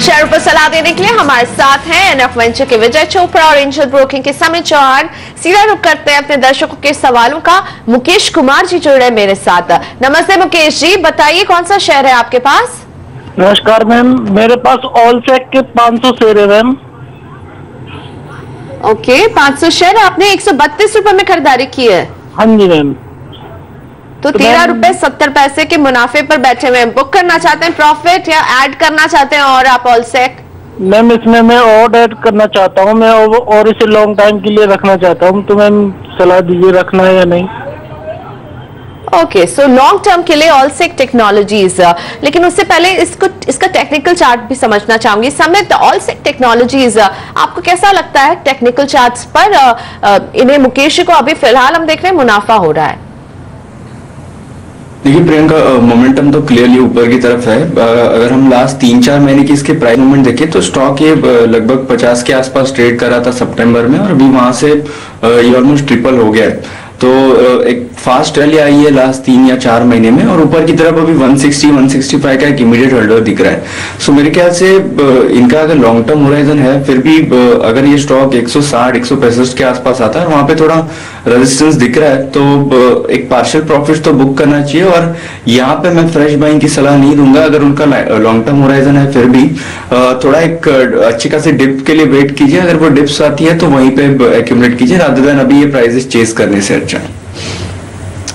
Share पर सलाह देने के लिए हमारे साथ हैं एनएफ वेंचर के विजय चोपड़ा और एंजल ब्रोकिंग के समीर चौहान। सीधा रुख करते हैं अपने दर्शकों के सवालों का। मुकेश कुमार जी जुड़ रहे मेरे साथ। नमस्ते मुकेश जी, बताइए कौन सा शेयर है आपके पास? नमस्कार मैम, मेरे पास ऑलसेक के 500 शेयर है मैम। ओके, 500 शेयर आपने 132 रुपए में खरीदारी की है? हाँ जी मैम। तो 13 रुपए 70 पैसे के मुनाफे पर बैठे हुए। बुक करना चाहते हैं प्रॉफिट या ऐड करना चाहते हैं और आप ऑलसेक? मैम इसमें मैं और ऐड करना चाहता हूँ मैं, और इसे लॉन्ग टाइम के लिए रखना चाहता हूँ, तो मैम सलाह दीजिए रखना है या नहीं। ओके, सो लॉन्ग टर्म के लिए ऑलसेक टेक्नोलॉजीज, लेकिन उससे पहले इसका टेक्निकल चार्ट भी समझना चाहूंगी। समित, ऑलसेक टेक्नोलॉजीज आपको कैसा लगता है टेक्निकल चार्ट्स पर? इन्हें मुकेश को अभी फिलहाल हम देख रहे हैं मुनाफा हो रहा है। देखिए प्रियंका, मोमेंटम तो क्लियरली ऊपर की तरफ है। अगर हम लास्ट 3-4 महीने की इसके प्राइस मूवमेंट देखें तो स्टॉक ये लगभग 50 के आसपास ट्रेड कर रहा था सितंबर में, और अभी वहां से ये ऑलमोस्ट ट्रिपल हो गया है। तो एक फास्ट रैली आई है लास्ट 3 या 4 महीने में, और ऊपर की तरफ अभी 160-165 का एक इमीडिएट होल्डर दिख रहा है। सो मेरे ख्याल से इनका अगर लॉन्ग टर्म होराइजन है, फिर भी अगर ये स्टॉक 160-165 के आसपास आता है और वहां पे थोड़ा रेजिस्टेंस दिख रहा है, तो एक पार्शियल प्रॉफिट तो बुक करना चाहिए। और यहाँ पे मैं फ्रेश बाइंग की सलाह नहीं दूंगा। अगर उनका लॉन्ग टर्म होराइजन है, फिर भी थोड़ा एक अच्छी खासी डिप के लिए वेट कीजिए। अगर वो डिप्स आती है तो वहीं पे एक्यूमुलेट कीजिए, रादर देन अभी ये प्राइसेस चेस करने से अच्छा।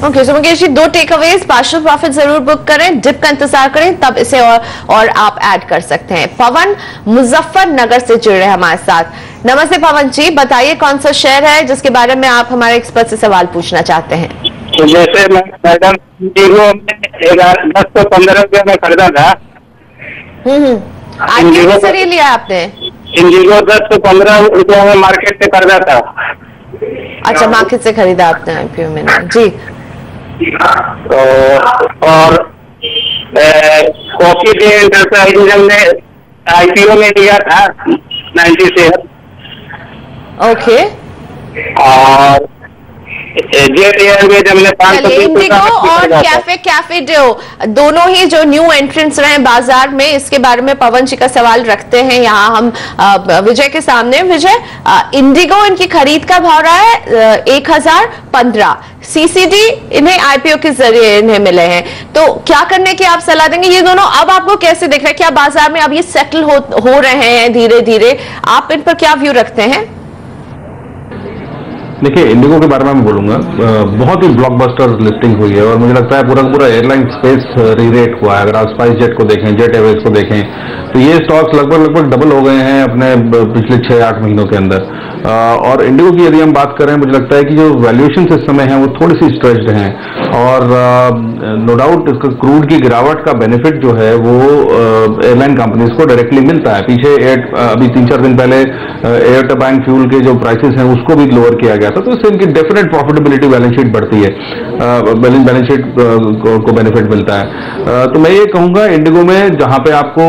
ओके, सो Mukesh ji, 2 take Awez. Partial profit जरूर बुक करें, डिप का इंतजार करें, तब इसे और आप ऐड कर सकते हैं। पवन मुजफ्फरनगर से जुड़ रहे हैं हमारे साथ। नमस्ते पवन जी, बताइए कौन सा शेयर है जिसके बारे में आप हमारे एक्सपर्ट से सवाल पूछना चाहते हैं? तो जैसे मैडम इंडिगो 10 से 15 रुपये में खरीदा था। आईपीओ के जरिए लिया आपने? इंडिगो 10 से 15 रुपये में मार्केट से खरीदा था। अच्छा, मार्केट से खरीदा आपने, आईपीओ में नहीं जी। तो और कॉफी डे एंटरप्राइजेज ने आईपीओ में लिया था 90 शेयर। ओके, और जेट एयरवेज हमने 530 इंडिगो और कैफे डो दोनों ही जो न्यू एंट्रेंट्स रहे बाजार में, इसके बारे में पवन जी का सवाल रखते हैं यहाँ हम विजय के सामने। विजय, इंडिगो इनकी खरीद का भाव रहा है 1015, सीसीडी इन्हें आईपीओ के जरिए इन्हें मिले हैं, तो क्या करने की आप सलाह देंगे? ये दोनों अब आपको कैसे दिख रहे हैं? क्या बाजार में अब ये सेटल हो रहे हैं धीरे धीरे? आप इन पर क्या व्यू रखते हैं? देखिए, इंडिगो के बारे में मैं बोलूंगा, बहुत ही ब्लॉकबस्टर लिस्टिंग हुई है और मुझे लगता है पूरा का पूरा एयरलाइन स्पेस रीरेट हुआ है। अगर आप स्पाइस जेट को देखें, जेट एयरवेज को देखें, तो ये स्टॉक्स लगभग डबल हो गए हैं अपने पिछले 6-8 महीनों के अंदर। और इंडिगो की यदि हम बात करें, मुझे लगता है कि जो वैल्यूएशन इस समय है वो थोड़ी सी स्ट्रेच्ड हैं, और नो डाउट इसका क्रूड की गिरावट का बेनिफिट जो है वो एयरलाइन कंपनीज को डायरेक्टली मिलता है। पीछे अभी 3-4 दिन पहले एयर टरबाइन फ्यूल के जो प्राइसेस हैं उसको भी लोअर किया गया था, तो इससे इनकी डेफिनेट प्रॉफिटेबिलिटी बैलेंस शीट बढ़ती है, बैलेंस शीट को बेनिफिट मिलता है। तो मैं ये कहूंगा इंडिगो में जहां पे आपको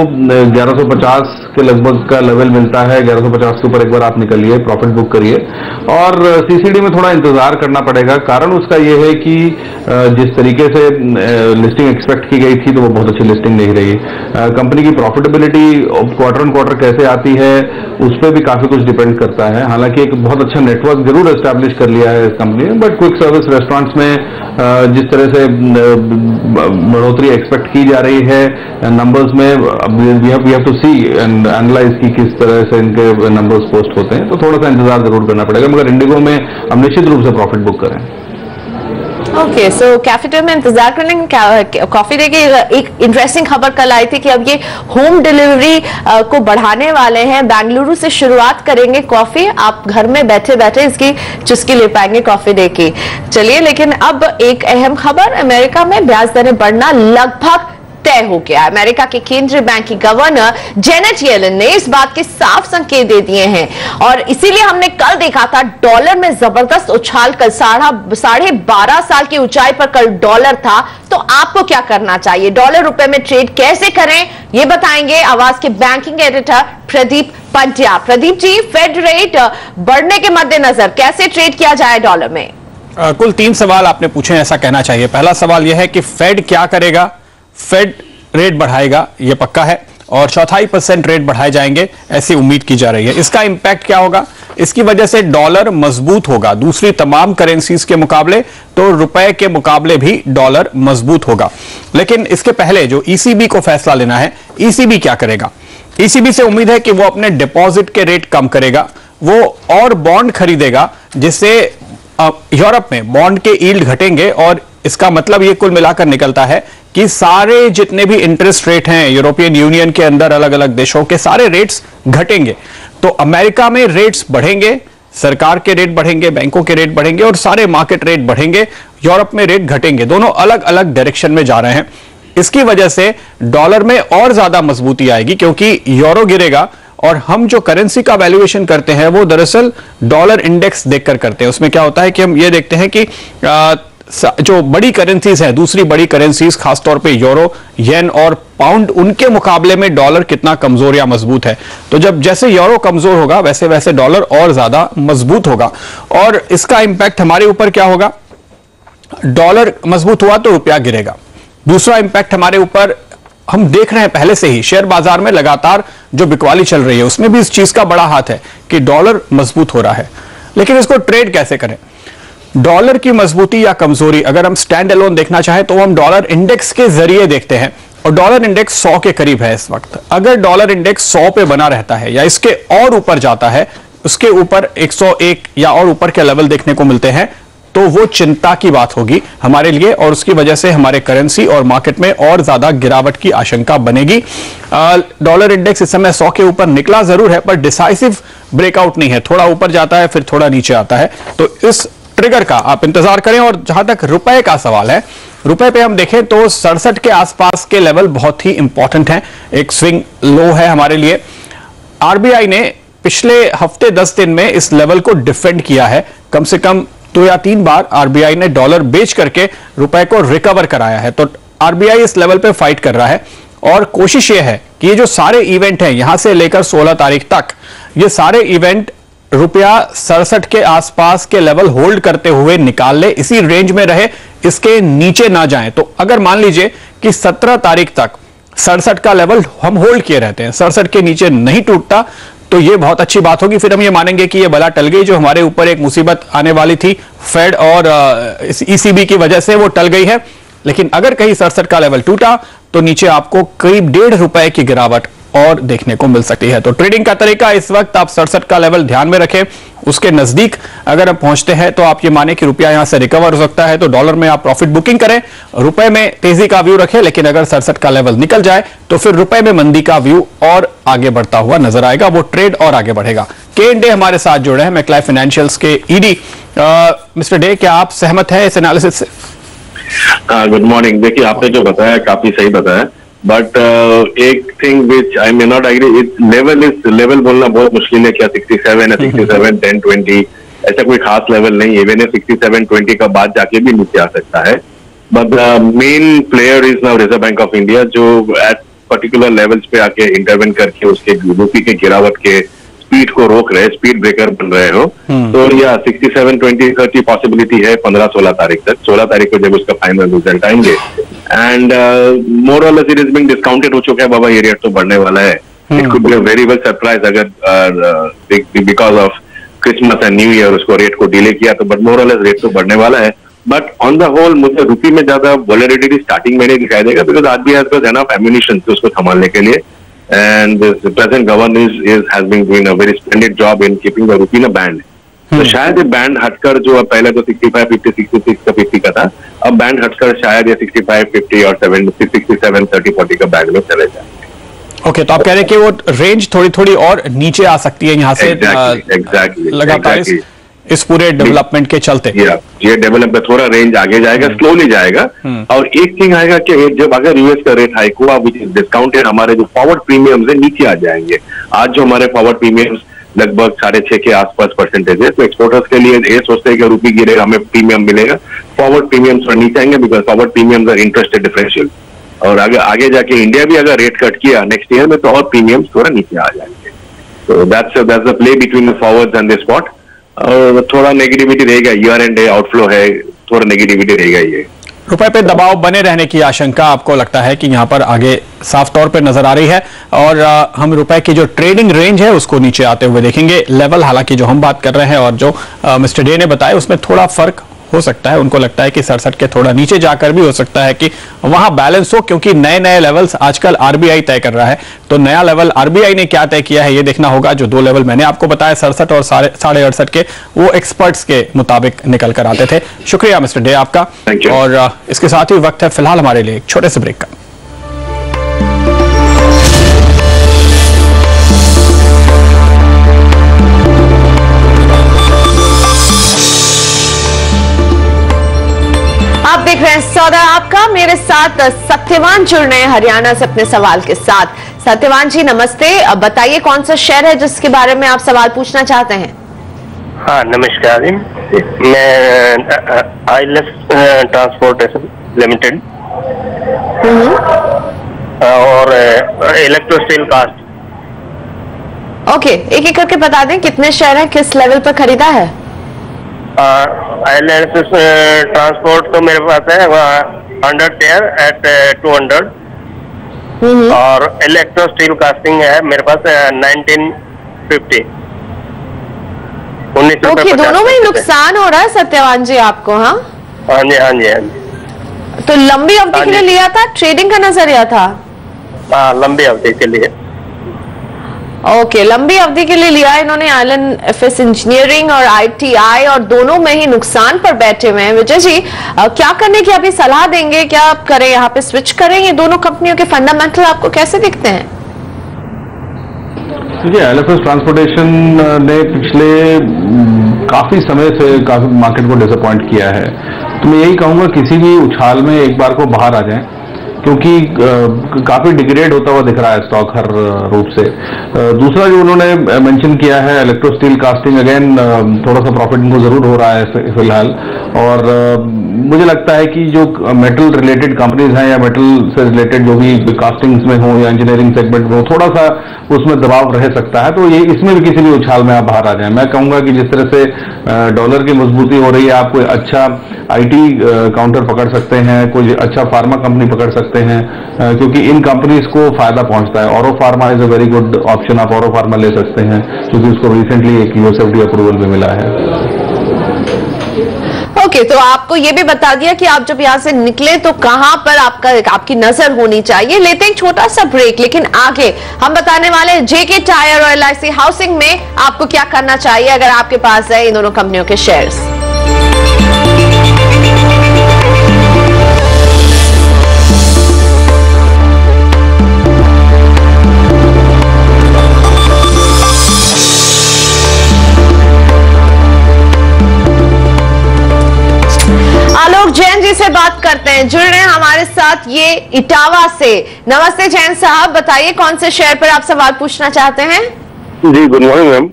1150 के लगभग का लेवल मिलता है, 1150 के ऊपर एक बार आप निकलिए, प्रॉफिट बुक करिए। और सीसीडी में थोड़ा इंतजार करना पड़ेगा। कारण उसका ये है कि जिस तरीके से लिस्टिंग एक्सपेक्ट की गई थी तो वो बहुत अच्छी लिस्टिंग नहीं रही। कंपनी की प्रॉफिटेबिलिटी क्वार्टर ऑन क्वार्टर कैसे आती है उस पर भी काफी कुछ डिपेंड करता है। हालांकि एक बहुत अच्छा नेटवर्क जरूर एस्टैब्लिश कर लिया है इस कंपनी ने, बट क्विक सर्विस रेस्टोरेंट्स में जिस तरह से बढ़ोतरी एक्सपेक्ट की जा रही है नंबर्स में, we have to see and analyse की किस तरह से इनके नंबर्स पोस्ट होते हैं, तो थोड़ा सा इंतजार जरूर करना पड़ेगा। मगर इंडिगो में हम निश्चित रूप से प्रॉफिट बुक करें। ओके, सो कैपिटल में इंतजार कर लेंगे। कॉफी डे की एक इंटरेस्टिंग खबर कल आई थी कि अब ये होम डिलीवरी को बढ़ाने वाले हैं। बेंगलुरु से शुरुआत करेंगे कॉफी, आप घर में बैठे बैठे इसकी चुस्की ले पाएंगे कॉफी डे की। चलिए, लेकिन अब एक अहम खबर, अमेरिका में ब्याज दरें बढ़ना लगभग तय हो गया। अमेरिका के केंद्रीय बैंक की गवर्नर जेनेट येलन ने इस बात के साफ संकेत दे दिए हैं, और इसीलिए हमने कल देखा था डॉलर में जबरदस्त उछाल। कल 12.5 साल की ऊंचाई पर कल डॉलर था। तो आपको क्या करना चाहिए? डॉलर रुपए में ट्रेड कैसे करें, ये बताएंगे आवाज के banking editor Pradeep Pandya. Pradeep ji, Fed rate बढ़ने के मद्देनजर कैसे ट्रेड किया जाए डॉलर में? कुल 3 सवाल आपने पूछे, ऐसा कहना चाहिए। पहला सवाल यह है कि फेड क्या करेगा? फेड रेट बढ़ाएगा, यह पक्का है। और 0.25% रेट बढ़ाए जाएंगे, ऐसी उम्मीद की जा रही है। इसका इंपैक्ट क्या होगा? इसकी वजह से डॉलर मजबूत होगा, दूसरी तमाम करेंसीज के मुकाबले, तो रुपए के मुकाबले भी डॉलर मजबूत होगा। लेकिन इसके पहले जो ईसीबी को फैसला लेना है, ईसीबी क्या करेगा? ईसीबी से उम्मीद है कि वो अपने डिपॉजिट के रेट कम करेगा, वो और बॉन्ड खरीदेगा, जिससे यूरोप में बॉन्ड के यील्ड घटेंगे, और इसका मतलब ये कुल मिलाकर निकलता है कि सारे जितने भी इंटरेस्ट रेट हैं यूरोपियन यूनियन के अंदर अलग अलग देशों के, सारे रेट्स घटेंगे। तो अमेरिका में रेट्स बढ़ेंगे, सरकार के रेट बढ़ेंगे, बैंकों के रेट बढ़ेंगे और सारे मार्केट रेट बढ़ेंगे। यूरोप में रेट घटेंगे, दोनों अलग अलग डायरेक्शन में जा रहे हैं। इसकी वजह से डॉलर में और ज्यादा मजबूती आएगी, क्योंकि यूरो गिरेगा और हम जो करेंसी का वैल्यूएशन करते हैं वो दरअसल डॉलर इंडेक्स देखकर करते हैं। उसमें क्या होता है कि हम ये देखते हैं कि जो बड़ी करेंसीज हैं, दूसरी बड़ी करेंसीज खासतौर पे यूरो, येन और पाउंड, उनके मुकाबले में डॉलर कितना कमजोर या मजबूत है। तो जब जैसे यूरो कमजोर होगा वैसे वैसे डॉलर और ज्यादा मजबूत होगा, और इसका इंपैक्ट हमारे ऊपर क्या होगा? डॉलर मजबूत हुआ तो रुपया गिरेगा। दूसरा इंपैक्ट हमारे ऊपर हम देख रहे हैं पहले से ही, शेयर बाजार में लगातार जो बिकवाली चल रही है उसमें भी इस चीज का बड़ा हाथ है कि डॉलर मजबूत हो रहा है। लेकिन इसको ट्रेड कैसे करें? डॉलर की मजबूती या कमजोरी अगर हम स्टैंड अलोन देखना चाहें तो हम डॉलर इंडेक्स के जरिए देखते हैं, और डॉलर इंडेक्स 100 के करीब है इस वक्त। अगर डॉलर इंडेक्स 100 पे बना रहता है या इसके और ऊपर जाता है, उसके ऊपर 101 या और ऊपर के लेवल देखने को मिलते हैं, तो वो चिंता की बात होगी हमारे लिए, और उसकी वजह से हमारे करेंसी और मार्केट में और ज्यादा गिरावट की आशंका बनेगी। डॉलर इंडेक्स इस समय 100 के ऊपर निकला जरूर है, पर डिसाइसिव ब्रेकआउट नहीं है, थोड़ा ऊपर जाता है फिर थोड़ा नीचे आता है। तो इस ट्रिगर का आप इंतजार करें। और जहां तक रुपए का सवाल है, रुपए पे हम देखें तो 67 के आसपास के लेवल बहुत ही इंपॉर्टेंट हैं, एक स्विंग लो है हमारे लिए। आरबीआई ने पिछले हफ्ते 10 दिन में इस लेवल को डिफेंड किया है, कम से कम 2 या 3 बार आरबीआई ने डॉलर बेच करके रुपए को रिकवर कराया है। तो आरबीआई इस लेवल पे फाइट कर रहा है, और कोशिश यह है कि ये जो सारे इवेंट हैं यहां से लेकर 16 तारीख तक, ये सारे इवेंट रुपया 67 के आसपास के लेवल होल्ड करते हुए निकाल ले, इसी रेंज में रहे, इसके नीचे ना जाए। तो अगर मान लीजिए कि 17 तारीख तक 67 का लेवल हम होल्ड किए रहते हैं, 67 के नीचे नहीं टूटता, तो ये बहुत अच्छी बात होगी। फिर हम ये मानेंगे कि ये बला टल गई, जो हमारे ऊपर एक मुसीबत आने वाली थी फेड और ईसीबी की वजह से, वो टल गई है। लेकिन अगर कहीं 67 का लेवल टूटा तो नीचे आपको करीब 1.5 रुपए की गिरावट और देखने को मिल सकती है। तो ट्रेडिंग का तरीका इस वक्त आप 67 का लेवल ध्यान में रखें, उसके नजदीक अगर हम पहुंचते हैं तो आप ये माने कि रुपया यहां से रिकवर हो सकता है, तो डॉलर में आप प्रॉफिट बुकिंग करें, रुपए में तेजी का व्यू रखें। लेकिन अगर 67 का लेवल निकल जाए तो फिर रुपए में मंदी का व्यू और आगे बढ़ता हुआ नजर आएगा, वो ट्रेड और आगे बढ़ेगा। के डे हमारे साथ जुड़े हैं, मैक्लाइ फाइनेंशियल्स के ईडी। मिस्टर डे, क्या आप सहमत हैं इस एनालिसिस से? Good morning. देखिए, आपने जो बताया काफी सही बताया, बट एक thing which I may not agree, level बोलना बहुत मुश्किल है। क्या 67 है, 67, 10, 20 ऐसा कोई खास लेवल नहीं है। इवन 67, 20 का बाद जाके भी नीचे आ सकता है। But main player is now reserve bank of India, जो एट पर्टिकुलर लेवल्स पे आके इंटरवेन करके उसके रूपी के गिरावट के स्पीड को रोक रहे, स्पीड ब्रेकर बन रहे हो। तो या 67, 20, 30 पॉसिबिलिटी है 15-16 तारीख तक। 16 तारीख को जब उसका फाइनल रिजल्ट आएंगे, एंड मोर और less it is being discounted हो चुका है, बाबा ये रेट तो बढ़ने वाला है। It could be a very well surprise अगर because of Christmas and New Year उसको रेट को डिले किया तो, बट मोर और लेस रेट तो बढ़ने वाला है। बट ऑन द होल मुझे रुपी में ज्यादा वोलेटिलिटी स्टार्टिंग में नहीं दिखाई देगा, because RBI has enough ammunition उसको संभालने के लिए, and the present governor has been doing a very splendid job in keeping the rupee in a band. तो शायद ये बैंड हटकर, जो अब पहले तो 65, 50, 66 का 50 का था, अब बैंड हटकर शायद ये 65, 50 और 70, 67, 30, 40 का बैंड में चले जाए। ओके, तो आप कह रहे हैं कि वो रेंज थोड़ी थोड़ी और नीचे आ सकती है यहाँ से लगातार इस पूरे डेवलपमेंट के चलते। ये डेवलपमेंट थोड़ा रेंज आगे जाएगा, स्लोली जाएगा। और एक थिंग आएगा कि जब अगर यूएस का रेट हाइक हुआ विच इज डिस्काउंटेड, हमारे जो फॉरवर्ड प्रीमियम्स है नीचे आ जाएंगे। आज जो हमारे फॉरवर्ड प्रीमियम्स लगभग 6.5 के आसपास परसेंटेज है, तो एक्सपोर्टर्स के लिए ये सोचते हैं कि रुपये गिरेगा हमें प्रीमियम मिलेगा, फॉरवर्ड प्रीमियम्स थोड़ा नीचे आएंगे, because forward premiums are interest differential. और आगे जाके इंडिया भी अगर रेट कट किया नेक्स्ट ईयर में तो और प्रीमियम्स थोड़ा नीचे आ जाएंगे। तो that's the play between the forwards and the spot. और थोड़ा नेगेटिविटी रहेगा, ईयर एंड आउटफ्लो है, थोड़ा नेगेटिविटी रहेगा ये। रुपए पे दबाव बने रहने की आशंका आपको लगता है कि यहां पर आगे साफ तौर पे नजर आ रही है और हम रुपए की जो ट्रेडिंग रेंज है उसको नीचे आते हुए देखेंगे। लेवल हालांकि जो हम बात कर रहे हैं और जो मिस्टर डे ने बताया उसमें थोड़ा फर्क हो सकता है। उनको लगता है कि 67 के थोड़ा नीचे जाकर भी हो सकता है कि वहां बैलेंस हो, क्योंकि नए नए लेवल्स आजकल आरबीआई तय कर रहा है। तो नया लेवल आरबीआई ने क्या तय किया है ये देखना होगा। जो दो लेवल मैंने आपको बताया 67 और 68.5 के, वो एक्सपर्ट्स के मुताबिक निकल कर आते थे। शुक्रिया मिस्टर डे आपका। और इसके साथ ही वक्त है फिलहाल हमारे लिए एक छोटे से ब्रेक का। आप देख रहे हैं सौदा आपका, मेरे साथ सत्यवान जुड़ रहे हैं हरियाणा से अपने सवाल के साथ। सत्यवान जी नमस्ते, अब बताइए कौन सा शेयर है जिसके बारे में आप सवाल पूछना चाहते हैं। हाँ नमस्कार जी, मैं आईएलएफ ट्रांसपोर्टेशन लिमिटेड और इलेक्ट्रोस्टील कास्ट। ओके, एक एक करके बता दें कितने शेयर हैं, किस लेवल पर खरीदा है। आईएलएफ ट्रांसपोर्ट तो मेरे पास है 100 शेयर एट 200 और इलेक्ट्रोस्टील कास्टिंग है मेरे पास 1950। ओके, दोनों में नुकसान हो रहा है सत्यवान जी आपको। हाँ हाँ जी हाँ जी हाँ जी। तो लंबी अवधि के लिए लिया था, ट्रेडिंग का नजरिया था। हाँ लंबी अवधि के लिए। ओके, लंबी अवधि के लिए लिया इन्होंने। आईएलएफएस इंजीनियरिंग और आईटीआई और दोनों में ही नुकसान पर बैठे हुए हैं। विजय जी क्या करने की अभी सलाह देंगे, क्या आप करें, यहाँ पे स्विच करें? ये दोनों कंपनियों के फंडामेंटल आपको कैसे दिखते हैं? देखिए आईएलएफएस ट्रांसपोर्टेशन ने पिछले काफी समय से काफी मार्केट को डिसअपॉइंट किया है। तो मैं यही कहूंगा किसी भी उछाल में एक बार को बाहर आ जाएं, क्योंकि काफी डिग्रेड होता हुआ दिख रहा है स्टॉक हर रूप से। दूसरा जो उन्होंने मेंशन किया है इलेक्ट्रोस्टील कास्टिंग, अगेन थोड़ा सा प्रॉफिट इनको जरूर हो रहा है फिलहाल। और मुझे लगता है कि जो मेटल रिलेटेड कंपनीज हैं या मेटल से रिलेटेड जो भी कास्टिंग्स में हो या इंजीनियरिंग सेगमेंट में हो, थोड़ा सा उसमें दबाव रह सकता है। तो ये इसमें भी किसी भी उछाल में आप बाहर आ जाएं। मैं कहूंगा कि जिस तरह से डॉलर की मजबूती हो रही है, आप कोई अच्छा आईटी काउंटर पकड़ सकते हैं, कोई अच्छा फार्मा कंपनी पकड़ सकते हैं, क्योंकि इन कंपनीज को फायदा पहुंचता है। Auro pharma is a very good option, आप ऑरो फार्मा ले सकते हैं क्योंकि उसको रिसेंटली एक यूएसएफडी अप्रूवल भी मिला है। ओके, तो आपको ये भी बता दिया कि आप जब यहाँ से निकले तो कहां पर आपकी नजर होनी चाहिए। लेते हैं एक छोटा सा ब्रेक, लेकिन आगे हम बताने वाले हैं जेके टायर और एलआईसी हाउसिंग में आपको क्या करना चाहिए अगर आपके पास है इन दोनों कंपनियों के शेयर्स। आलोक जैन जी से बात करते हैं, जुड़ रहे हैं हमारे साथ ये इटावा से। नमस्ते जैन साहब, बताइए कौन से शेयर पर आप सवाल पूछना चाहते हैं। जी गुड मॉर्निंग मैम।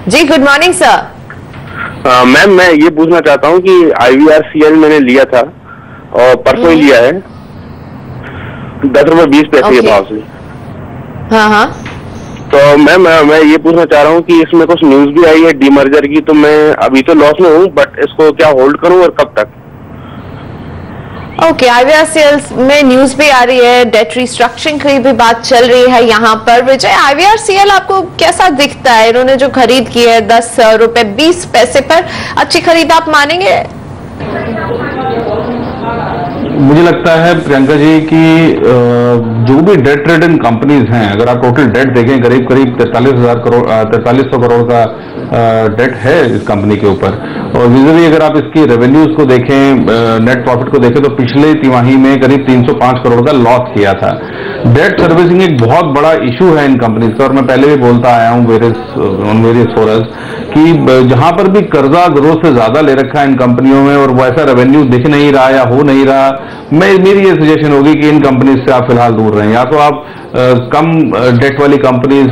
जी गुड मॉर्निंग सर। मैम मैं ये पूछना चाहता हूँ कि IVRCL मैंने लिया था और परसों ही लिया है 10.20 के भाव से। हाँ हाँ, तो मैम मैं ये पूछना चाह रहा हूँ कि इसमें कुछ न्यूज भी आई है डीमर्जर की, तो मैं अभी तो लॉस में हूँ, बट इसको क्या होल्ड करूँ और कब तक? ओके, IVRCL में न्यूज भी आ रही है, डेट रिस्ट्रक्चरिंग की भी बात चल रही है यहाँ पर। विजय, IVRCL आपको कैसा दिखता है? इन्होंने जो खरीद की है 10 रुपए 20 पैसे पर, अच्छी खरीद आप मानेंगे? मुझे लगता है प्रियंका जी कि जो भी डेट रिडन कंपनीज हैं, अगर आप टोटल डेट देखें करीब 4300 करोड़ का डेट है इस कंपनी के ऊपर। और विजुअली अगर आप इसकी रेवेन्यूज को देखें, नेट प्रॉफिट को देखें, तो पिछले तिमाही में करीब 305 करोड़ का लॉस किया था। डेट सर्विसिंग एक बहुत बड़ा इशू है इन कंपनीज का, और मैं पहले भी बोलता आया हूँ वेरियस फोरस कि जहां पर भी कर्जा जरूरत से ज्यादा ले रखा है इन कंपनियों में और वैसा रेवेन्यू दिख नहीं रहा या हो नहीं रहा, मेरी ये सजेशन होगी कि इन कंपनीज से आप फिलहाल दूर रहें। या तो आप कम डेट वाली कंपनीज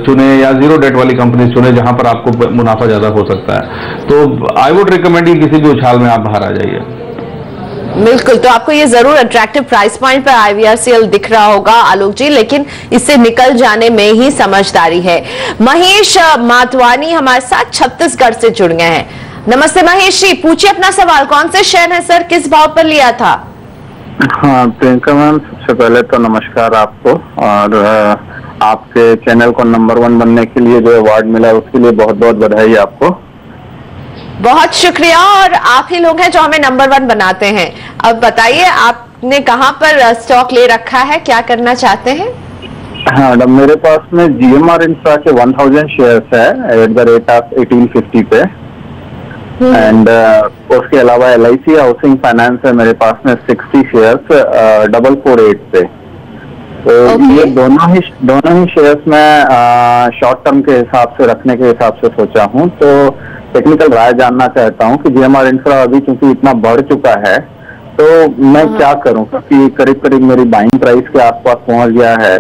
चुने या जीरो डेट वाली कंपनीज चुने जहां पर आपको मुनाफा ज्यादा हो सकता है। तो आई वुड रिकमेंड कि किसी भी उछाल में आप बाहर आ जाइए। बिल्कुल, तो आपको ये जरूर अट्रैक्टिव प्राइस पॉइंट पर IVRCL दिख रहा होगा आलोक जी, लेकिन इससे निकल जाने में ही समझदारी है। महेश मातवानी हमारे साथ छत्तीसगढ़ से जुड़ गए हैं। नमस्ते महेश जी, पूछिए अपना सवाल। कौन से शेयर है सर, किस भाव पर लिया था? हाँ प्रियंका मैम, सबसे पहले तो नमस्कार आपको, और आपके चैनल को नंबर 1 बनने के लिए जो अवार्ड मिला उसके लिए बहुत बहुत बधाई आपको। बहुत शुक्रिया, और आप ही लोग हैं जो हमें नंबर 1 बनाते हैं। अब बताइए, आपने कहां पर स्टॉक ले रखा है, क्या करना चाहते हैं? हाँ मैडम, मेरे पास में GMR इंफ्रा के 1000 शेयर्स है एट द रेट ऑफ 1850 पे, एंड उसके अलावा LIC हाउसिंग फाइनेंस है मेरे पास में 60 शेयर्स 448 पे। तो ये दोनों ही शेयर्स में शॉर्ट टर्म के हिसाब से रखने के हिसाब से सोचा हूँ। तो टेक्निकल राय जानना चाहता हूँ कि GMR इंफ्रा अभी क्योंकि इतना बढ़ चुका है तो मैं क्या करूँ, क्योंकि करीब करीब मेरी बाइंग प्राइस के आसपास पहुँच गया है,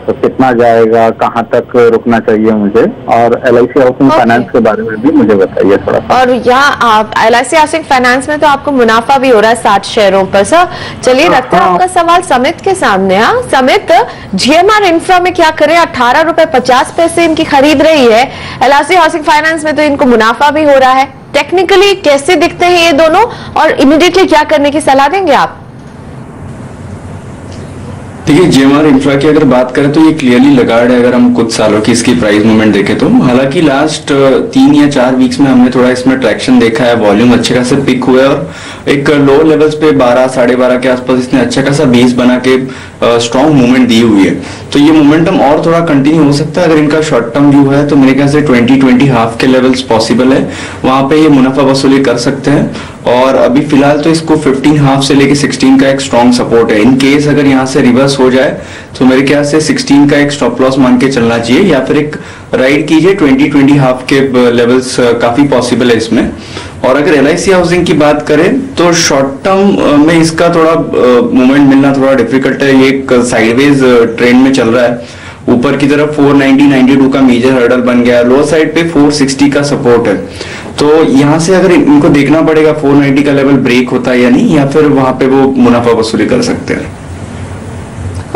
तो कितना जाएगा, कहाँ तक रुकना चाहिए मुझे, और LIC हाउसिंग फाइनेंस के बारे में भी मुझे बताइए थोड़ा सा। और यहाँ LIC हाउसिंग फाइनेंस में तो आपको मुनाफा भी हो रहा है 60 शेयरों पर सर। चलिए रखते हैं आपका सवाल समित के सामने। हाँ समित, GMR इंफ्रा में क्या करें? 18 रुपए 50 पैसे इनकी खरीद रही है, LIC हाउसिंग फाइनेंस में तो इनको मुनाफा भी हो रहा है। टेक्निकली कैसे दिखते हैं ये दोनों, और इमीडिएटली क्या करने की सलाह देंगे आप? देखिए, GMR इंफ्रा की अगर बात करें तो ये क्लियरली लगाड़ है अगर हम कुछ सालों की इसकी प्राइस मूवमेंट देखें तो। हालांकि लास्ट 3 या 4 वीक्स में हमने थोड़ा इसमें ट्रैक्शन देखा है, वॉल्यूम अच्छे खासे पिक हुए और एक लो लेवल्स पे 12 साढ़े 12 के आसपास इसने अच्छा खासा बेस बना के स्ट्रॉन्ग मूवमेंट दी हुई है। तो ये मोमेंटम और थोड़ा कंटिन्यू हो सकता है अगर इनका शॉर्ट टर्म व्यू है, तो मेरे ख्याल से 20 हाफ के लेवल्स पॉसिबल है, वहां पे ये मुनाफा वसूली कर सकते हैं। और अभी फिलहाल तो इसको 15 हाफ से लेके 16 का एक स्ट्रॉन्ग सपोर्ट है। इन केस अगर यहाँ से रिवर्स हो जाए तो मेरे ख्याल से 16 का एक स्टॉप लॉस मान के चलना चाहिए, या फिर एक राइड कीजिए 20 हाफ के लेवल्स काफी पॉसिबल है इसमें। और अगर LIC हाउसिंग की बात करें तो शॉर्ट टर्म में इसका थोड़ा मूवमेंट मिलना थोड़ा डिफिकल्ट है। ये एक साइडवेज ट्रेंड में चल रहा है, ऊपर की तरफ 490-92 का मेजर हर्डल बन गया, लो साइड पे 460 का सपोर्ट है। तो यहां से अगर इनको देखना पड़ेगा 490 का लेवल ब्रेक होता है या नहीं, या फिर वहां पे वो मुनाफा वसूली कर सकते हैं।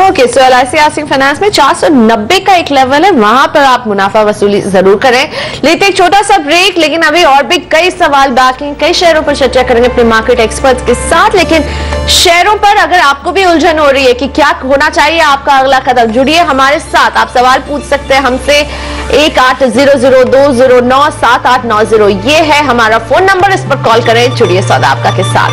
ओके, सो LIC हाउसिंग फाइनेंस में 490 का एक लेवल है, वहां पर आप मुनाफा वसूली जरूर करें। लेते एक छोटा सा ब्रेक, लेकिन अभी और भी कई सवाल बाकी, कई शेयरों पर चर्चा करेंगे अपने मार्केट एक्सपर्ट्स के साथ। लेकिन शेयरों पर अगर आपको भी उलझन हो रही है कि क्या होना चाहिए आपका अगला कदम, जुड़िए हमारे साथ, आप सवाल पूछ सकते हैं हमसे। 180020097890 ये है हमारा फोन नंबर, इस पर कॉल करें, जुड़िए सौदा आपका के साथ।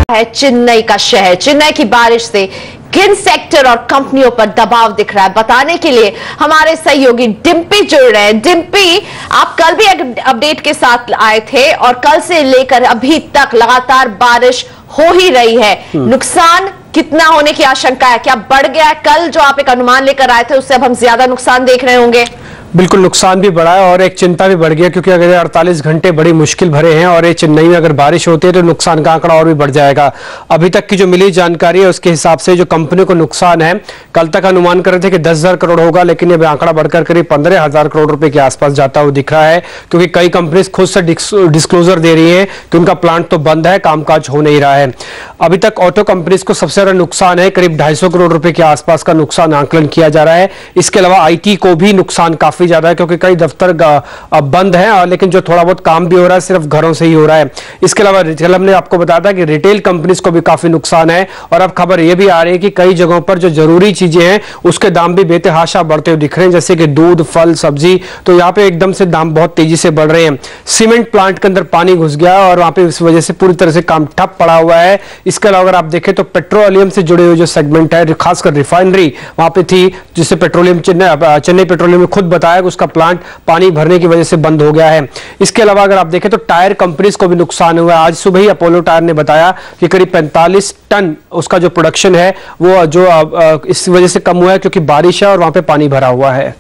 है चेन्नई का शहर, चेन्नई की बारिश से किन सेक्टर और कंपनियों पर दबाव दिख रहा है, बताने के लिए हमारे सहयोगी डिम्पी जुड़ रहे हैं। डिम्पी, आप कल भी अपडेट के साथ आए थे और कल से लेकर अभी तक लगातार बारिश हो ही रही है। नुकसान कितना होने की आशंका है, क्या बढ़ गया है? कल जो आप एक अनुमान लेकर आए थे उससे अब हम ज्यादा नुकसान देख रहे होंगे? बिल्कुल, नुकसान भी बढ़ा है और एक चिंता भी बढ़ गया, क्योंकि अगर 48 घंटे बड़ी मुश्किल भरे हैं और ये चेन्नई में अगर बारिश होती है तो नुकसान का आंकड़ा और भी बढ़ जाएगा। अभी तक की जो मिली जानकारी है उसके हिसाब से जो कंपनी को नुकसान है, कल तक अनुमान कर रहे थे कि 10,000 करोड़ होगा, लेकिन ये आंकड़ा बढ़कर करीब 15,000 करोड़ रुपए के आसपास जाता हुआ दिख रहा है, क्योंकि कई कंपनीज खुद से डिस्क्लोजर दे रही है कि उनका प्लांट तो बंद है, कामकाज हो नहीं रहा है। अभी तक ऑटो कंपनीज को सबसे ज्यादा नुकसान है, करीब 250 करोड़ रुपए के आसपास का नुकसान आंकलन किया जा रहा है। इसके अलावा IT को भी नुकसान काफी ज्यादा है, क्योंकि कई दफ्तर बंद हैं, लेकिन जो थोड़ा बहुत काम भी हो रहा है सिर्फ घरों से ही हो रहा है। इसके अलावा रिटेल, हमने आपको बताया था कि रिटेल कंपनीज को भी काफी नुकसान है, और अब खबर यह भी आ रही है कि कई जगहों पर जो जरूरी चीजें हैं उसके दाम भी बेतहाशा बढ़ते हुए दिख रहे हैं, जैसे कि दूध, फल, सब्जी। तो यहाँ पे एकदम से दाम बहुत तेजी से बढ़ रहे हैं। सीमेंट प्लांट के अंदर पानी घुस गया और वहां पे इस वजह से पूरी तरह से काम ठप पड़ा हुआ है। इसके अलावा अगर आप देखें तो पेट्रोलियम से जुड़े हुए जो सेगमेंट है, खासकर रिफाइनरी वहां पे थी, जिससे पेट्रोलियम चेन्नई पेट्रोलियम ने खुद बताया कि उसका प्लांट पानी भरने की वजह से बंद हो गया है। इसके अलावा अगर आप देखें तो टायर कंपनीज को भी नुकसान हुआ है। आज सुबह ही अपोलो टायर ने बताया कि करीब 45 टन उसका जो प्रोडक्शन है वो जो इस वजह से कम हुआ है, क्योंकि बारिश है और वहां पे पानी भरा हुआ है।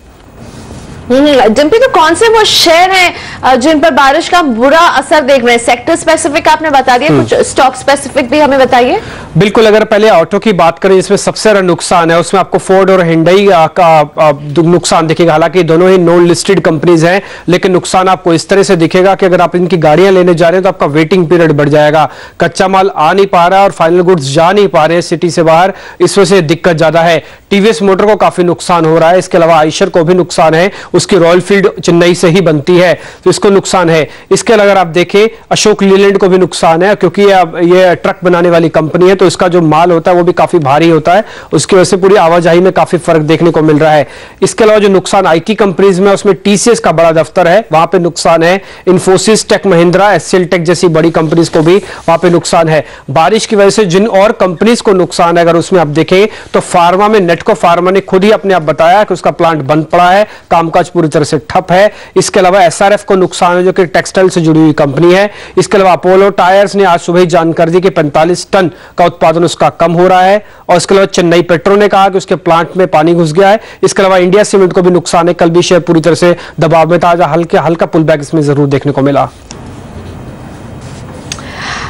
डिम्पी, तो कौन से वो शेयर हैं जिन पर बारिश का बुरा असर देख रहे हैं? सेक्टर स्पेसिफिक आपने बता दिया, कुछ स्टॉक स्पेसिफिक भी हमें बताइए। बिल्कुल, अगर पहले ऑटो की बात करें जिसमें सबसे ज्यादा नुकसान है, उसमें आपको फोर्ड और हिंडई का नुकसान दिखेगा। हालांकि दोनों ही नॉन लिस्टेड कंपनीज हैं, लेकिन नुकसान आपको इस तरह से दिखेगा कि अगर आप इनकी गाड़ियां लेने जा रहे हैं तो आपका वेटिंग पीरियड बढ़ जाएगा। कच्चा माल आ नहीं पा रहा और फाइनल गुड्स जा नहीं पा रहे हैं सिटी से बाहर, इस वजह से दिक्कत ज्यादा है। टीवीएस मोटर को काफी नुकसान हो रहा है, इसके अलावा आइशर को भी नुकसान है, उसकी रॉयल फील्ड चेन्नई से ही बनती है तो इसको नुकसान है। इसके अलावा अगर आप देखें अशोक लीलैंड को भी नुकसान है, क्योंकि ये ट्रक बनाने वाली कंपनी है तो इसका जो माल होता है वो भी काफी भारी होता है, उसकी वजह से पूरी आवाजाही में काफी फर्क देखने को मिल रहा है। इसके अलावा जो नुकसान आईटी कंपनीज में, उसमें टीसीएस का बड़ा दफ्तर है, वहां पे नुकसान है। Infosys, tech Mahindra, HCL tech जैसी बड़ी कंपनीज को भी वहां पे नुकसान है। बारिश की वजह से जिन और कंपनीज को नुकसान है, अगर उसमें आप देखें तो फार्मा में नेटको फार्मा ने खुद ही अपने आप बताया कि उसका प्लांट बंद पड़ा है, कामकाज पूरी तरह से ठप है। इसके अलावा एसआरएफ को नुकसान है जो कि टेक्सटाइल से जुड़ी हुई कंपनी है। इसके अलावा अपोलो टायर्स ने आज सुबह ही जानकारी दी कि 45 टन का उत्पादन उसका कम हो रहा है। और इसके अलावा चेन्नई पेट्रो ने कहा कि उसके प्लांट में पानी घुस गया है। इसके अलावा इंडिया सीमेंट को भी नुकसान है, कल भी शेयर पूरी तरह से दबाव में था, आज हल्का पुल बैक इसमें जरूर देखने को मिला।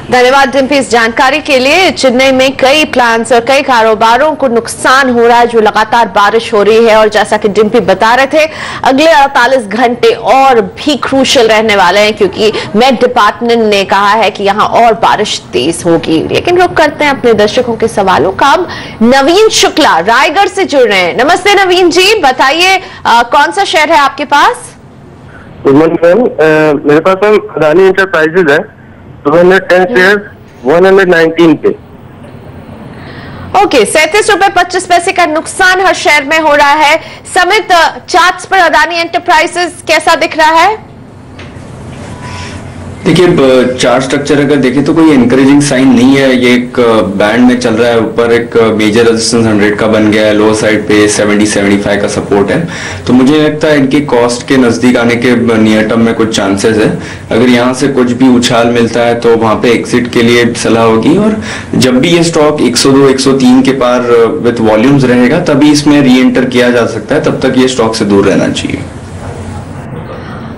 धन्यवाद डिम्पी इस जानकारी के लिए। चेन्नई में कई प्लांट्स और कई कारोबारों को नुकसान हो रहा है जो लगातार बारिश हो रही है, और जैसा कि डिम्पी बता रहे थे अगले 48 घंटे और भी क्रूशियल रहने वाले हैं, क्योंकि मेट डिपार्टमेंट ने कहा है कि यहां और बारिश तेज होगी। लेकिन रुक करते हैं अपने दर्शकों के सवालों का। अब नवीन शुक्ला रायगढ़ से जुड़ रहे हैं। नमस्ते नवीन जी, बताइए कौन सा शेयर है आपके पास? गुड मॉर्निंग मैम, मेरे पास मैम अदानी एंटरप्राइजेज है, 210 शेयर 119 पे। ओके, 37.25 का नुकसान हर शेयर में हो रहा है। समित चार्ट्स पर अदानी एंटरप्राइजेस कैसा दिख रहा है? देखिए, चार्ट स्ट्रक्चर अगर देखें तो कोई एनकरेजिंग साइन नहीं है। ये एक बैंड में चल रहा है, ऊपर एक मेजर रेजिस्टेंस 100 का बन गया है, लो साइड पे 70-75 का सपोर्ट है। तो मुझे लगता है इनके कॉस्ट के नजदीक आने के नियर टर्म में कुछ चांसेस है। अगर यहाँ से कुछ भी उछाल मिलता है तो वहां पे एग्जिट के लिए सलाह होगी, और जब भी ये स्टॉक 102-103 के पार विद वॉल्यूम्स रहेगा तभी इसमें री एंटर किया जा सकता है, तब तक ये स्टॉक से दूर रहना चाहिए।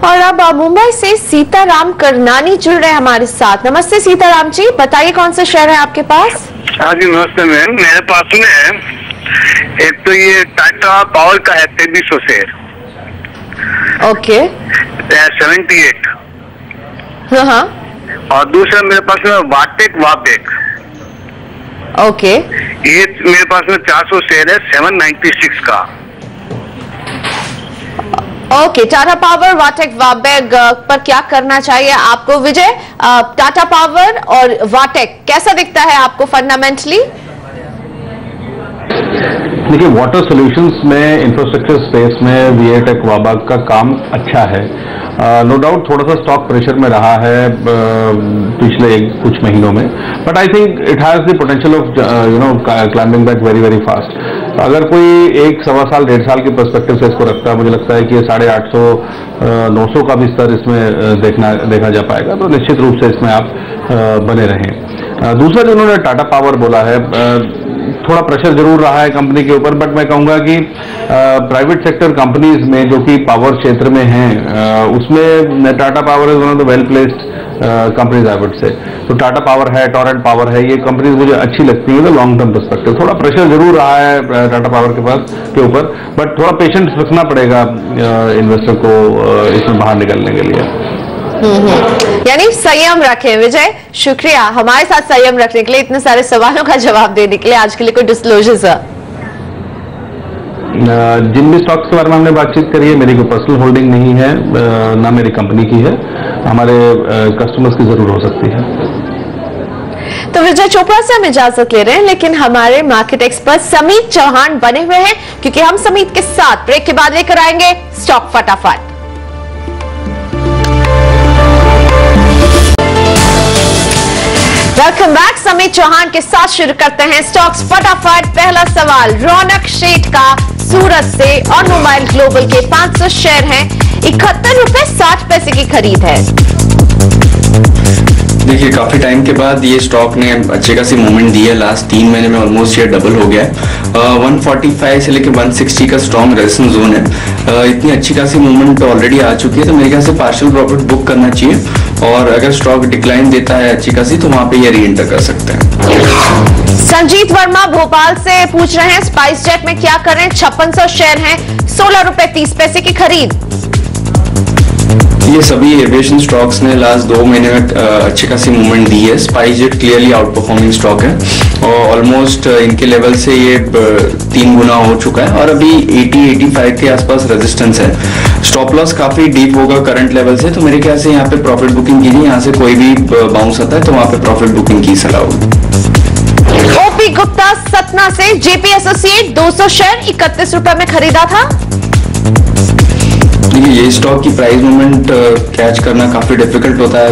और अब मुंबई से सीताराम करनानी जुड़ रहे हैं हमारे साथ। नमस्ते सीताराम जी, बताइए कौन सा शेयर है आपके पास? हाँ जी नमस्ते मैम, मेरे पास में एक तो ये टाटा पावर का है 2300 शेयर। ओके, 78। हाँ, और दूसरा मेरे पास में वाटेक। ओके, ये मेरे पास में 400 शेयर है 796 का। ओके, टाटा पावर, वाटेक, वाबेग पर क्या करना चाहिए आपको विजय? टाटा पावर और वाटेक कैसा दिखता है आपको फंडामेंटली? देखिए, वाटर सॉल्यूशंस में, इंफ्रास्ट्रक्चर स्पेस में वीएटेक वाबेग का काम अच्छा है। नो डाउट थोड़ा सा स्टॉक प्रेशर में रहा है पिछले कुछ महीनों में, but I think it has the potential of climbing back very very fast. अगर कोई 1-1.25 साल 1.5 साल के पर्सपेक्टिव से इसको रखता है, मुझे लगता है कि 850-900 का भी स्तर इसमें देखा जा पाएगा, तो निश्चित रूप से इसमें आप बने रहें। दूसरा जो उन्होंने टाटा पावर बोला है, थोड़ा प्रेशर जरूर रहा है कंपनी के ऊपर, बट मैं कहूंगा कि प्राइवेट सेक्टर कंपनीज में जो कि पावर क्षेत्र में हैं, उसमें Tata power is one of the well placed companies I would say. तो टाटा पावर है, टोरेंट पावर है, ये कंपनीज मुझे अच्छी लगती है लॉन्ग टर्म पर्सपेक्टिव। थोड़ा प्रेशर जरूर रहा है टाटा पावर के ऊपर, बट थोड़ा पेशेंस रखना पड़ेगा इन्वेस्टर को इसमें बाहर निकलने के लिए। यानी संयम रखें। विजय, शुक्रिया हमारे साथ संयम रखने के लिए, इतने सारे सवालों का जवाब देने के लिए। आज के लिए कोई डिस्क्लोजर सर? जिन भी स्टॉक्स के बारे में हमने बातचीत करी है, मेरी कोई पर्सनल होल्डिंग नहीं है, ना मेरी कंपनी की है, हमारे कस्टमर्स की जरूर हो सकती है। तो विजय चोपड़ा से हम इजाजत ले रहे हैं, लेकिन हमारे मार्केट एक्सपर्ट समीत चौहान बने हुए हैं, क्योंकि हम समीत के साथ ब्रेक के बाद लेकर आएंगे स्टॉक फटाफट। Welcome back. समीत चौहान के साथ शुरू करते हैं स्टॉक्स फटाफट। पहला सवाल रौनक शेठ का सूरत से, ऑटोमोबाइल ग्लोबल के 500 शेयर हैं, 71 रुपए 60 पैसे की खरीद है। देखिए काफी टाइम के बाद ये स्टॉक ने अच्छी खासी मूवमेंट दी है। लास्ट 3 महीने में ऑलमोस्ट ये डबल हो गया है। 145 से लेकर 160 का स्ट्रॉन्ग रेजिस्टेंस जोन है। इतनी अच्छी खासी मूवमेंट ऑलरेडी आ चुकी है, तो मेरे ख्याल से पार्शियल प्रॉफिट बुक करना चाहिए और अगर स्टॉक डिक्लाइन देता है अच्छी खासी तो वहां पे ये री एंटर कर सकते हैं। संजीत वर्मा भोपाल से पूछ रहे हैं स्पाइस जेट में क्या करें, 5600 शेयर हैं, 16 रुपए 30 पैसे की खरीद। ये सभी एविएशन स्टॉक्स ने लास्ट 2 महीने में अच्छी खासी मूवमेंट दी है। Spice jet clearly out performing stock है और ऑलमोस्ट इनके लेवल से ये 3 गुना हो चुका है और अभी 80-85 के आसपास रेजिस्टेंस है। स्टॉप लॉस काफी डीप होगा करंट लेवल से, तो मेरे ख्याल से यहाँ पे प्रॉफिट बुकिंग कीजिए। यहाँ से कोई भी बाउंस आता है तो वहां पे प्रॉफिट बुकिंग की सलाह होगी। ओपी गुप्ता सतना से जेपी एसोसिएट 200 शेयर 31 रुपए में खरीदा था। देखिए ये स्टॉक की प्राइस मूवमेंट कैच करना काफी डिफिकल्ट होता है।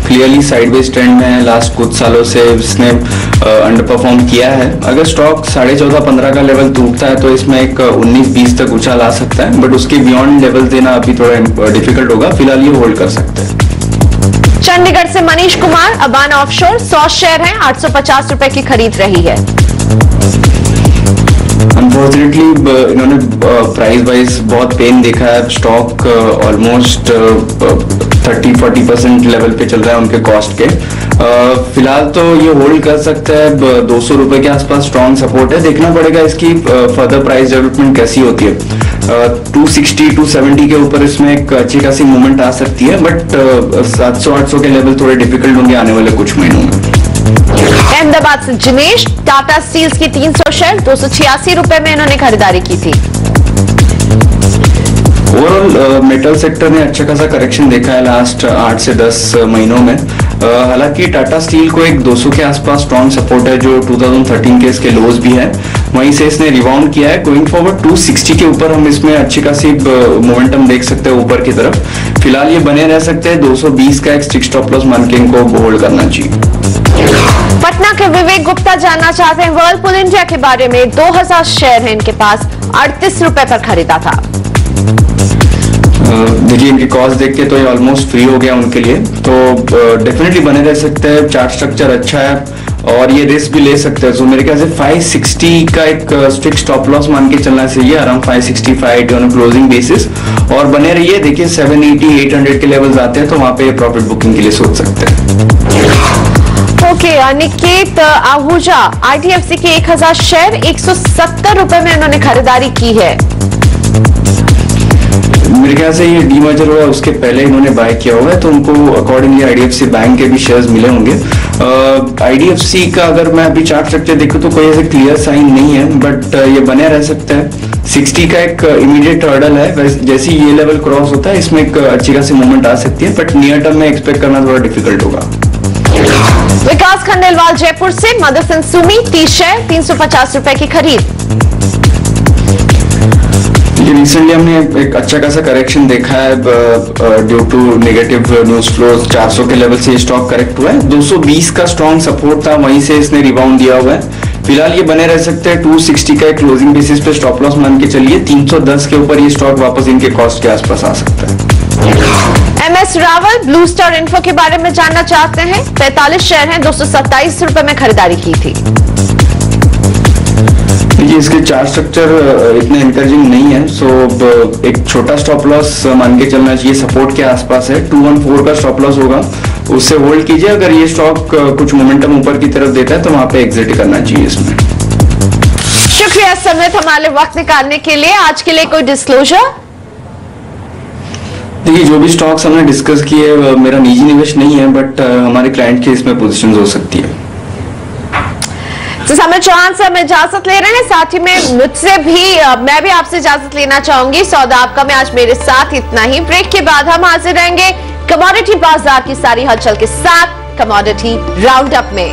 क्लियरली साइडवेज ट्रेंड में है, लास्ट कुछ सालों से इसने अंडर परफॉर्म किया है। अगर स्टॉक 14.5-15 का लेवल टूटता है तो इसमें एक 19-20 तक उछाल आ सकता है, बट उसके बियॉन्ड लेवल देना अभी थोड़ा डिफिकल्ट होगा। फिलहाल ये होल्ड कर सकते हैं। चंडीगढ़ से मनीष कुमार अबाना ऑफशोर 100 शेयर हैं, 850 रुपए की खरीद रही है। अनफॉर्चुनेटली इन्होंने प्राइस वाइज बहुत पेन देखा है। स्टॉक ऑलमोस्ट 30-40% लेवल पे चल रहा है उनके कॉस्ट के। फिलहाल तो ये होल्ड कर सकते हैं। 200 रुपए के आसपास स्ट्रॉन्ग सपोर्ट है, देखना पड़ेगा इसकी फर्दर प्राइस डेवलपमेंट कैसी होती है। 260-270 के ऊपर इसमें एक अच्छी खासी मूवमेंट आ सकती है, बट 700-800 के लेवल थोड़े डिफिकल्ट होंगे आने वाले कुछ महीनों में। अहमदाबाद से जिनेश टाटा स्टील्स की 300 शेयर 286 रुपए में इन्होंने खरीदारी की थी। ओवरऑल मेटल सेक्टर ने अच्छा खासा करेक्शन देखा है लास्ट 8 से 10 महीनों में। हालांकि टाटा स्टील को एक 200 के आसपास स्ट्रॉन्ग सपोर्ट है, जो 2013 के इसके लोज भी है, वहीं से इसने रिबाउंड किया है। गोइंग फॉरवर्ड 260 के ऊपर हम इसमें अच्छी खासी मोमेंटम देख सकते हैं ऊपर की तरफ। फिलहाल ये बने रह सकते हैं। 220 का एक स्ट्रिक्ट स्टॉप लॉस मान के इनको होल्ड करना चाहिए। पटना के विवेक गुप्ता जानना चाहते हैं वर्लपूल इंडिया के बारे में। 2000 शेयर है इनके पास, 38 रुपए पर खरीदा था। देखिए इनकी कॉस्ट देख के तो ये ऑलमोस्ट फ्री हो गया उनके लिए, तो डेफिनेटली बने रह सकते हैं। चार्ट स्ट्रक्चर अच्छा है और ये रिस्क भी ले सकते हैं। सो मेरे ख्याल से 560 का एक स्ट्रिक्ट स्टॉप लॉस मान के चलना चाहिए, अराउंड 565 ऑन क्लोजिंग बेसिस, और बने रहिए। देखिए 780-800 के लेवल्स आते हैं तो वहां पे प्रॉफिट बुकिंग के लिए सोच सकते हैं। ओके, निकेत आहूजा आईडीएफसी के 1000 शेयर 170 रुपए में उन्होंने खरीदारी की है। मेरे ख्याल से ये डीमर्जर हुआ है उसके पहले इन्होंने बाय किया हुआ है, तो उनको अकॉर्डिंगली आईडीएफसी बैंक के भी शेयर्स मिले होंगे। आईडीएफसी का अगर मैं अभी चार्ट स्ट्रक्चर देखूं तो कोई ऐसे क्लियर साइन नहीं है, बट ये बने रह सकता है। 60 का एक इमीडिएट हर्डल है, जैसे ये लेवल क्रॉस होता है इसमें एक अच्छी खासी मूवमेंट आ सकती है, बट नियर टर्म में एक्सपेक्ट करना थोड़ा डिफिकल्ट होगा। विकास खंडेलवाल जयपुर से मदरसन सुमी 30 शेयर 350 रुपए की खरीद। रिसेंटली हमने एक अच्छा खासा करेक्शन देखा है due to negative news flow. 400 के लेवल से स्टॉक करेक्ट हुआ है। 220 का स्ट्रॉन्ग सपोर्ट था, वहीं से इसने रिबाउंड दिया हुआ है। फिलहाल ये बने रह सकते हैं। 260 का एक क्लोजिंग बेसिस पे स्टॉप लॉस मान के चलिए। 310 के ऊपर ये स्टॉक वापस इनके कॉस्ट के आसपास आ सकता है। MS Rawal blue star info के बारे में जानना चाहते हैं। 45 शेयर हैं, 227 रुपए में खरीदारी की थी। देखिए इसके चार्ट स्ट्रक्चर इतने एनकरेजिंग नहीं है, सो एक छोटा स्टॉप लॉस मान के चलना चाहिए। सपोर्ट के आसपास है, 214 का स्टॉप लॉस होगा, उससे होल्ड कीजिए। अगर ये स्टॉक कुछ मोमेंटम ऊपर की तरफ देता है तो वहां पे एग्जिट करना चाहिए इसमें। शुक्रिया समेत हमारे वक्त निकालने के लिए। आज के लिए कोई डिस्क्लोजर? देखिए जो भी स्टॉक्स हमने डिस्कस किए मेरा निजी निवेश नहीं है, बट हमारे क्लाइंट की इसमें पोजीशंस हो सकती है। तो समय चौहान से हम इजाजत ले रहे हैं, साथ ही में मुझसे भी मैं भी आपसे इजाजत लेना चाहूंगी। सौदा आपका में आज मेरे साथ इतना ही। ब्रेक के बाद हम हाजिर रहेंगे कमोडिटी बाजार की सारी हलचल के साथ कमोडिटी राउंड अप में।